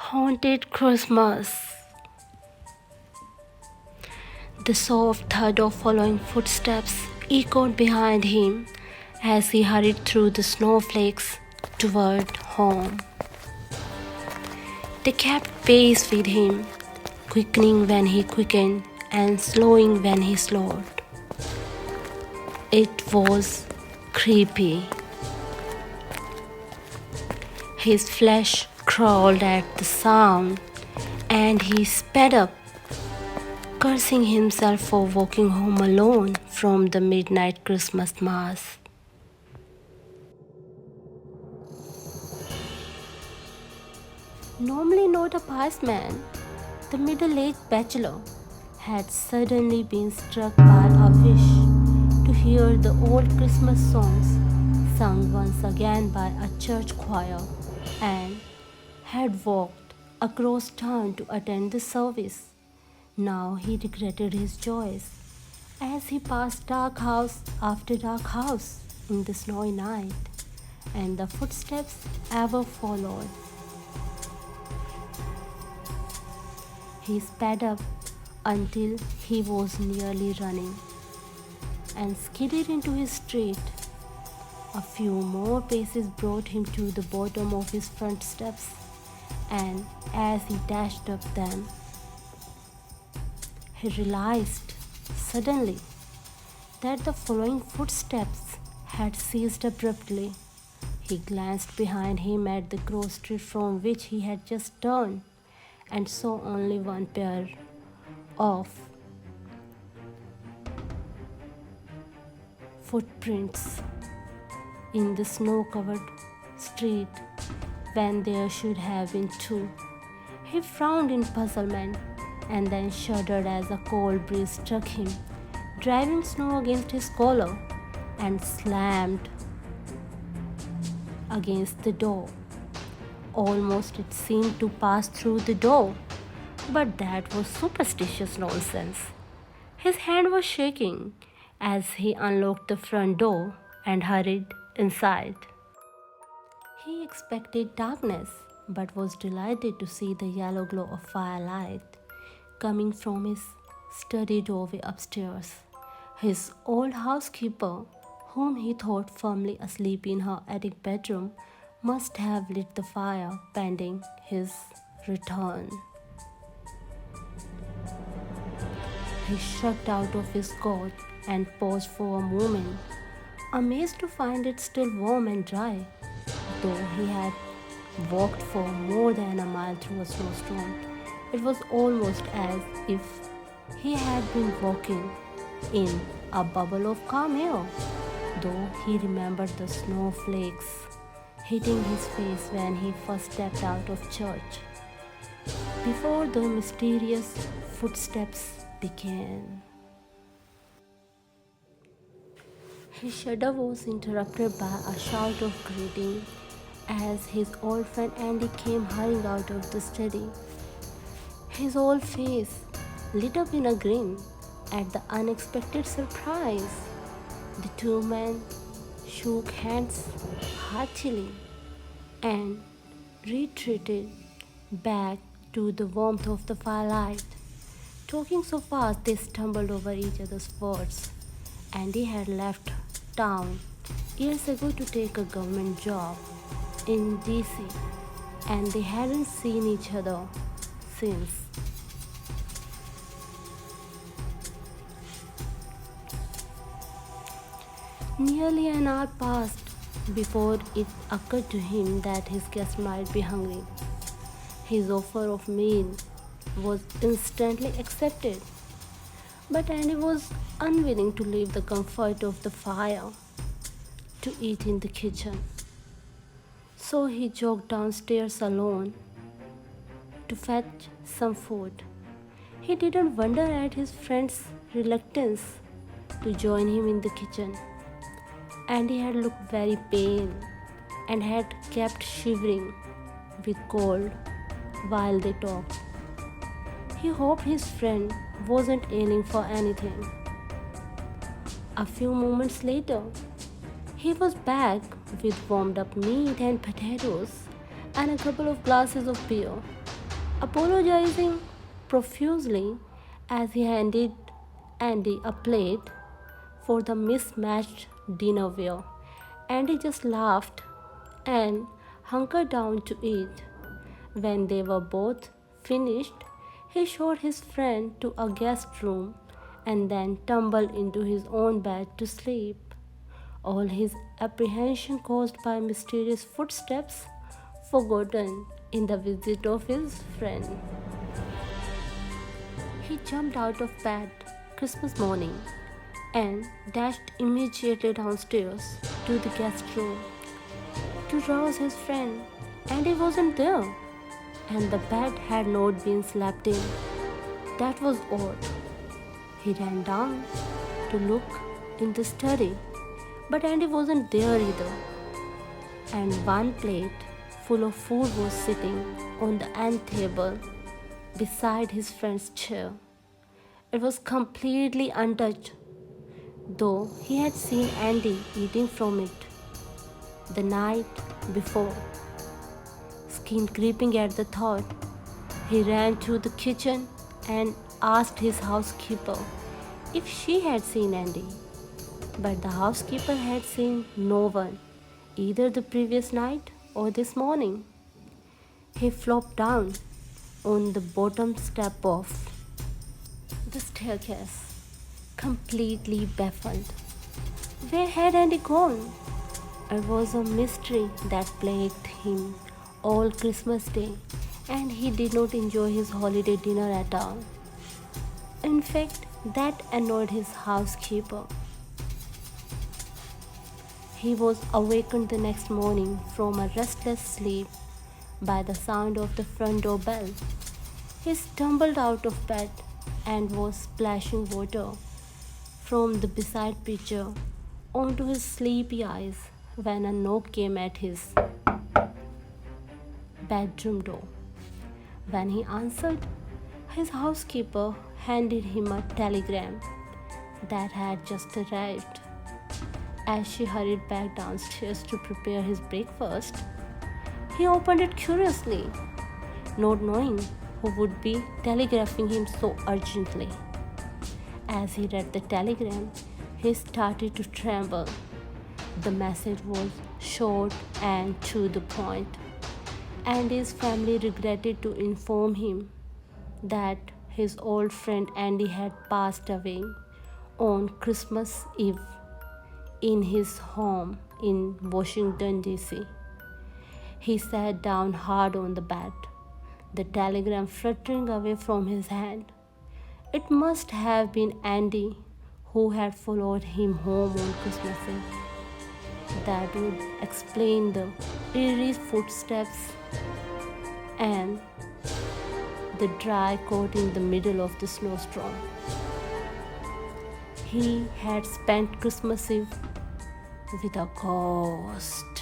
Haunted Christmas. The soft thud of following footsteps echoed behind him as he hurried through the snowflakes toward home. They kept pace with him, quickening when he quickened and slowing when he slowed. It was creepy. His flesh crawled at the sound, and he sped up, cursing himself for walking home alone from the midnight Christmas mass. Normally not a pious man, the middle-aged bachelor had suddenly been struck by a wish to hear the old Christmas songs sung once again by a church choir and had walked across town to attend the service. Now he regretted his choice as he passed dark house after dark house in the snowy night, and the footsteps ever followed. He sped up until he was nearly running and skidded into his street. A few more paces brought him to the bottom of his front steps, and as he dashed up them, he realized suddenly that the following footsteps had ceased abruptly. He glanced behind him at the cross street from which he had just turned and saw only one pair of footprints in the snow-covered street when there should have been two. He frowned in puzzlement and then shuddered as a cold breeze struck him, driving snow against his collar, and slammed against the door. Almost it seemed to pass through the door, but that was superstitious nonsense. His hand was shaking as he unlocked the front door and hurried inside. He expected darkness, but was delighted to see the yellow glow of firelight coming from his study doorway upstairs. His old housekeeper, whom he thought firmly asleep in her attic bedroom, must have lit the fire pending his return. He shrugged out of his coat and paused for a moment, amazed to find it still warm and dry, though he had walked for more than a mile through a snowstorm. It was almost as if he had been walking in a bubble of calm air, though he remembered the snowflakes hitting his face when he first stepped out of church, before the mysterious footsteps began. His shudder was interrupted by a shout of greeting as his old friend Andy came hurrying out of the study, his old face lit up in a grin at the unexpected surprise. The two men shook hands heartily and retreated back to the warmth of the firelight, talking so fast they stumbled over each other's words. Andy had left town years ago to take a government job in DC, and they hadn't seen each other since. Nearly an hour passed before it occurred to him that his guest might be hungry. His offer of meal was instantly accepted, but Andy was unwilling to leave the comfort of the fire to eat in the kitchen. So he jogged downstairs alone to fetch some food. He didn't wonder at his friend's reluctance to join him in the kitchen. Andy had looked very pale and had kept shivering with cold while they talked. He hoped his friend wasn't ailing for anything. A few moments later, he was back with warmed up meat and potatoes and a couple of glasses of beer. apologizing profusely as he handed Andy a plate for the mismatched dinnerware. Andy just laughed and hunkered down to eat. When they were both finished, he showed his friend to a guest room and then tumbled into his own bed to sleep. All his apprehension caused by mysterious footsteps forgotten in the visit of his friend. He jumped out of bed Christmas morning and dashed immediately downstairs to the guest room to rouse his friend, and he wasn't there, and the bed had not been slept in. That was odd. He ran down to look in the study, but Andy wasn't there either, and one plate full of food was sitting on the end table beside his friend's chair. It was completely untouched, though he had seen Andy eating from it the night before. Skin creeping at the thought, he ran to the kitchen and asked his housekeeper if she had seen Andy. But the housekeeper had seen no one, either the previous night or this morning. He flopped down on the bottom step of the staircase, completely baffled. Where had Andy gone? It was a mystery that plagued him all Christmas Day, and he did not enjoy his holiday dinner at all. In fact, that annoyed his housekeeper. He was awakened the next morning from a restless sleep by the sound of the front door bell. He stumbled out of bed and was splashing water from the beside pitcher onto his sleepy eyes when a knock came at his bedroom door. When he answered, his housekeeper handed him a telegram that had just arrived. As she hurried back downstairs to prepare his breakfast, he opened it curiously, not knowing who would be telegraphing him so urgently. As he read the telegram, he started to tremble. The message was short and to the point, and his family regretted to inform him that his old friend Andy had passed away on Christmas Eve in his home in Washington, D.C. He sat down hard on the bed, the telegram fluttering away from his hand. It must have been Andy who had followed him home on Christmas Eve. That would explain the eerie footsteps and the dry coat in the middle of the snowstorm. He had spent Christmas Eve with a ghost.